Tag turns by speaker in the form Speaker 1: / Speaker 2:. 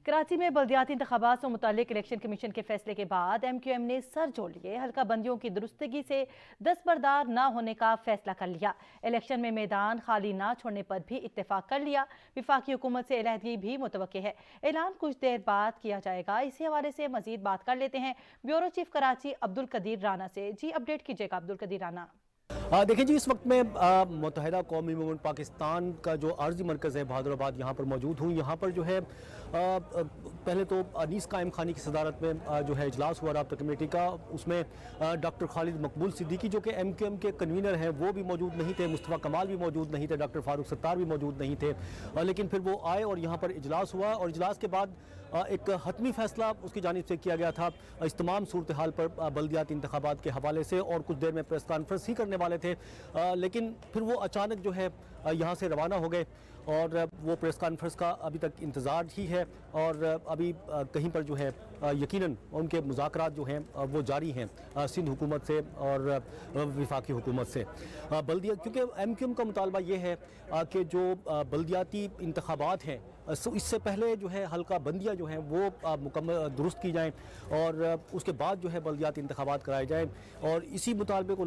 Speaker 1: कराची में बल्दियाती इंतखाबात से मुतालिक इलेक्शन कमीशन के फैसले के बाद MQM ने सर जोड़ लिए हल्का बंदियों की दुरुस्तगी से दस्तबरदार न होने का फैसला कर लिया। इलेक्शन में मैदान खाली न छोड़ने पर भी इत्तेफाक कर लिया। विफाकी हुकूमत से अलहदगी भी मुतवक्के है। ऐलान कुछ देर बाद किया जाएगा। इसी हवाले से मजीद बात कर लेते हैं ब्यूरो चीफ कराची अब्दुल कदीर राना से। जी अपडेट कीजिएगा अब्दुल कदीर राना।
Speaker 2: देखिए जी, इस वक्त में मुत्तहिदा कौमी मूवमेंट पाकिस्तान का जो अर्जी मरकज़ है बहादुराबाद, यहाँ पर मौजूद हूँ। यहाँ पर जो है पहले तो अनीस कायम खानी की सदारत में जो है इजलास हुआ राब्ता कमेटी का। उसमें डॉक्टर खालिद मकबूल सिद्दीकी जो कि MQM के कन्वीनर हैं वो भी मौजूद नहीं थे, मुस्तफ़ा कमाल भी मौजूद नहीं थे, डॉक्टर फारूक सत्तार भी मौजूद नहीं थे। लेकिन फिर वो आए और यहाँ पर इजलास हुआ और इजलास के बाद एक हतमी फैसला उसकी जानिब से किया गया था इस तमाम सूरत हाल पर बल्दियाती इंतखाबात के हवाले से, और कुछ देर में प्रेस कॉन्फ्रेंस ही करने वाले थे। लेकिन फिर वो अचानक जो है यहाँ से रवाना हो गए और वो प्रेस कॉन्फ्रेंस का अभी तक इंतज़ार ही है। और अभी कहीं पर जो है यकीनन उनके मुज़ाकरात जो हैं वो जारी हैं सिंध हुकूमत से और विफाकी हुकूमत से। बल्दिया क्योंकि MQM का मुतालबा ये है कि जो बल्दियाती इंतखाबात हैं इससे पहले जो है हल्का बंदियाँ जो हैं वो मुकम्मल दुरुस्त की जाएँ और उसके बाद जो है बल्दियाती इंतखाबात कराए जाएँ। और इसी मुतालबे को